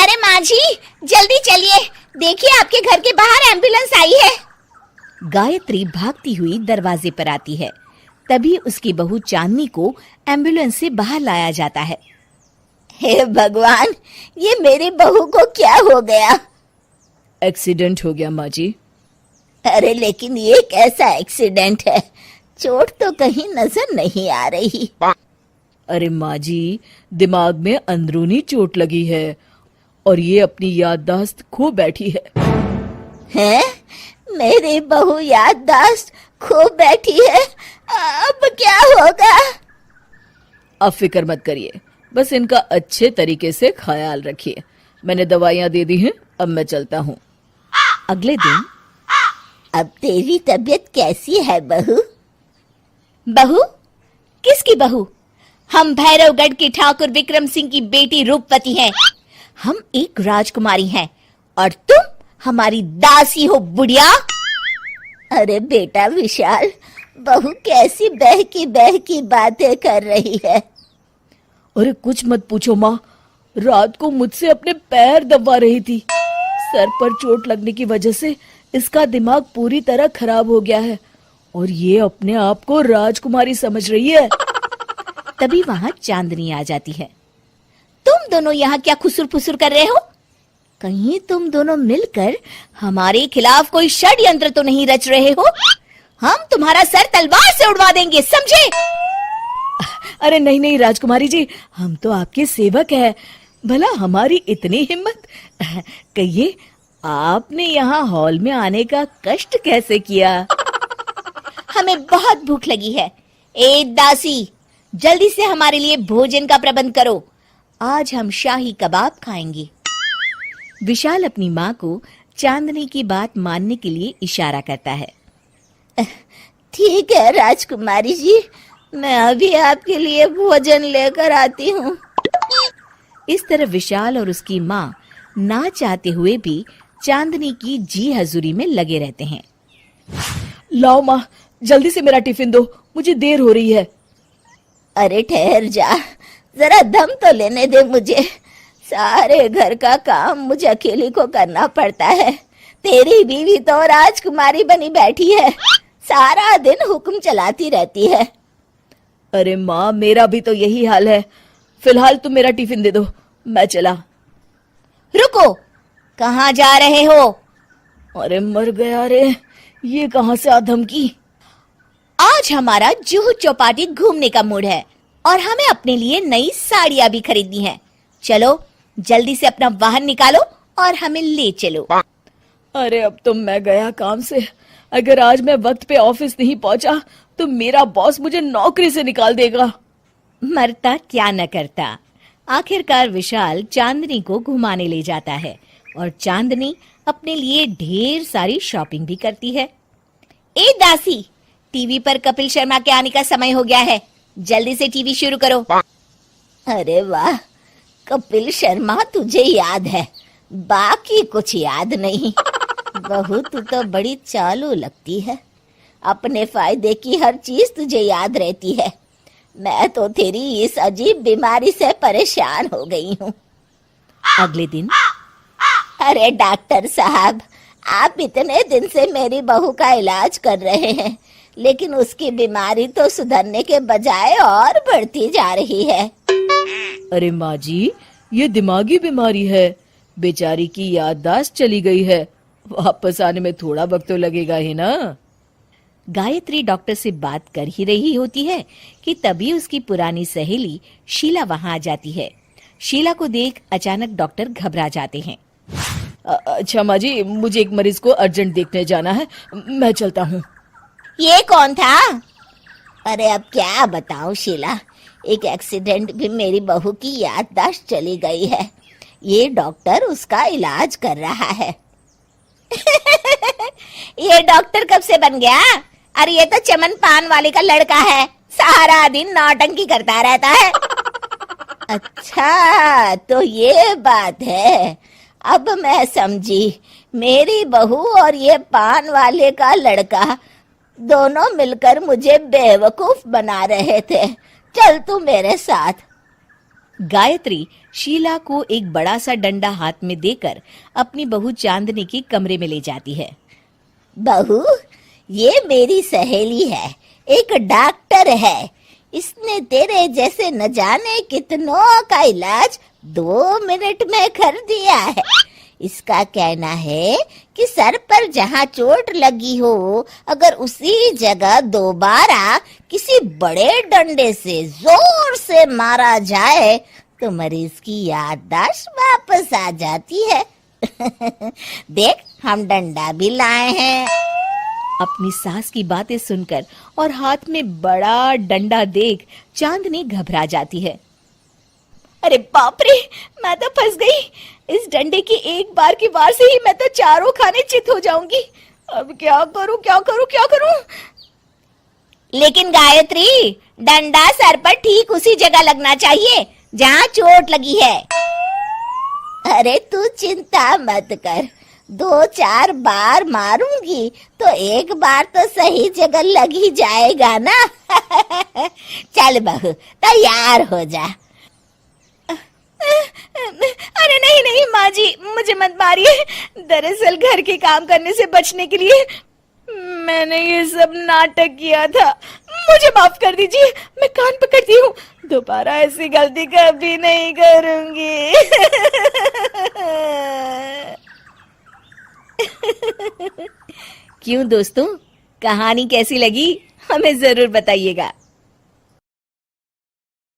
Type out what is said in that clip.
अरे माँ जी, जल्दी चलिए, देखिए आपके घर के बाहर एम्बुलेंस आई है। गायत्री भागती हुई दरवाजे पर आती है। तभी उसकी बहू चांदनी को एम्बुलेंस से बाहर लाया जाता है। हे भगवान, ये मेरी बहू को क्या हो गया? एक्सीडेंट हो गया माँ जी। अरे लेकिन ये कैसा एक्सीडेंट है? चोट तो कहीं नजर नहीं आ रही। अरे माँ जी, दिमाग में अंदरूनी चोट लगी है और ये अपनी याददाश्त खो बैठी है। हैं? मेरी बहू याददाश्त खो बैठी है, अब क्या होगा? अब फिक्र मत करिए, बस इनका अच्छे तरीके से ख्याल रखिए। मैंने दवाइयाँ दे दी हैं, अब मैं चलता हूँ। अगले दिन, अब तेरी तबीयत कैसी है बहू? बहू? किसकी बहू? हम भैरवगढ़ की ठाकुर विक्रम सिंह की बेटी रूपवती हैं। हम एक राजकुमारी हैं और तुम हमारी दासी हो बुढ़िया। अरे बेटा विशाल, बहू कैसी बहकी बातें कर रही है। अरे कुछ मत पूछो माँ, रात को मुझसे अपने पैर दबा रही थी। सर पर चोट लगने की वजह से इसका दिमाग पूरी तरह खराब हो गया है और ये अपने आप को राजकुमारी समझ रही है। तभी वहां चांदनी आ जाती है। तुम दोनों यहाँ क्या खुसुर फुसुर कर रहे हो? कहीं तुम दोनों मिलकर हमारे खिलाफ कोई षड्यंत्र तो नहीं रच रहे हो? हम तुम्हारा सर तलवार से उड़वा देंगे, समझे? अरे नहीं नहीं राजकुमारी जी, हम तो आपके सेवक हैं। भला हमारी इतनी हिम्मत? कहिए, आपने यहाँ हॉल में आने का कष्ट कैसे किया? हमें बहुत भूख लगी है। ए दासी, जल्दी से हमारे लिए भोजन का प्रबंध करो। आज हम शाही कबाब खाएंगे। विशाल अपनी माँ को चांदनी की बात मानने के लिए इशारा करता है। ठीक है राजकुमारी जी, मैं अभी आपके लिए भोजन लेकर आती हूँ। इस तरह विशाल और उसकी माँ ना चाहते हुए भी चांदनी की जी हजूरी में लगे रहते हैं। लाओ माँ, जल्दी से मेरा टिफिन दो, मुझे देर हो रही है। अरे ठहर जा, जरा दम तो लेने दे मुझे। सारे घर का काम मुझे अकेली को करना पड़ता है। तेरी बीवी तो राजकुमारी बनी बैठी है, सारा दिन हुक्म चलाती रहती है। अरे माँ, मेरा भी तो यही हाल है। फिलहाल तुम मेरा टिफिन दे दो, मैं चला। रुको, कहाँ जा रहे हो? अरे मर गया रे, ये कहाँ से आ धमकी? आज हमारा जुहू चौपाटी घूमने का मूड है और हमें अपने लिए नई साड़ियाँ भी खरीदनी है। चलो जल्दी से अपना वाहन निकालो और हमें ले चलो। अरे अब तो मैं गया काम से। अगर आज मैं वक्त पे ऑफिस नहीं पहुंचा तो मेरा बॉस मुझे नौकरी से निकाल देगा। मरता क्या न करता। आखिरकार विशाल चांदनी को घुमाने ले जाता है और चांदनी अपने लिए ढेर सारी शॉपिंग भी करती है। ए दासी, टीवी पर कपिल शर्मा के आने का समय हो गया है, जल्दी से टीवी शुरू करो। अरे वाह, कपिल शर्मा तुझे याद है, बाकी कुछ याद नहीं। बहू तू तो बड़ी चालू लगती है, अपने फायदे की हर चीज तुझे याद रहती है। मैं तो तेरी इस अजीब बीमारी से परेशान हो गई हूँ। अगले दिन, अरे डॉक्टर साहब, आप इतने दिन से मेरी बहू का इलाज कर रहे हैं, लेकिन उसकी बीमारी तो सुधरने के बजाय और बढ़ती जा रही है। अरे माँ जी, ये दिमागी बीमारी है। बेचारी की याददाश्त चली गई है, वापस आने में थोड़ा वक्त तो लगेगा ही ना। गायत्री डॉक्टर से बात कर ही रही होती है कि तभी उसकी पुरानी सहेली शीला वहां आ जाती है। शीला को देख अचानक डॉक्टर घबरा जाते हैं। अच्छा माँ जी, मुझे एक मरीज को अर्जेंट देखने जाना है, मैं चलता हूँ। ये कौन था? अरे अब क्या बताऊं शीला, एक एक्सीडेंट भी मेरी बहू की याददाश्त चली गई है। ये डॉक्टर उसका इलाज कर रहा है। ये डॉक्टर कब से बन गया? अरे ये तो चमन पान वाले का लड़का है, सारा दिन नौटंकी करता रहता है। अच्छा तो ये बात है, अब मैं समझी। मेरी बहू और ये पान वाले का लड़का दोनों मिलकर मुझे बेवकूफ बना रहे थे। चल तू मेरे साथ। गायत्री शीला को एक बड़ा सा डंडा हाथ में देकर अपनी बहू चांदनी के कमरे में ले जाती है। बहू, ये मेरी सहेली है, एक डॉक्टर है। इसने तेरे जैसे न जाने कितनों का इलाज 2 मिनट में कर दिया है। इसका कहना है कि सर पर जहाँ चोट लगी हो, अगर उसी जगह दोबारा किसी बड़े डंडे से जोर से मारा जाए तो मरीज की याददाश्त वापस आ जाती है। देख, हम डंडा भी लाए हैं। अपनी सास की बातें सुनकर और हाथ में बड़ा डंडा देख चांदनी घबरा जाती है। अरे बाप रे, मैं तो फंस गई। इस डंडे की एक बार की वार से ही मैं तो चारों खाने चित हो जाऊंगी। अब क्या करूं, क्या करूं, क्या करूं? लेकिन गायत्री, डंडा सर पर ठीक उसी जगह लगना चाहिए जहाँ चोट लगी है। अरे तू चिंता मत कर, 2-4 बार मारूंगी तो एक बार तो सही जगह लग ही जाएगा ना। चल बहू, तैयार हो जा। अरे नहीं नहीं माँ जी, मुझे मत मारिए। दरअसल घर के काम करने से बचने के लिए मैंने ये सब नाटक किया था। मुझे माफ कर दीजिए, मैं कान पकड़ती हूँ। दोबारा ऐसी गलती कभी नहीं करूंगी। क्यों दोस्तों, कहानी कैसी लगी हमें जरूर बताइएगा।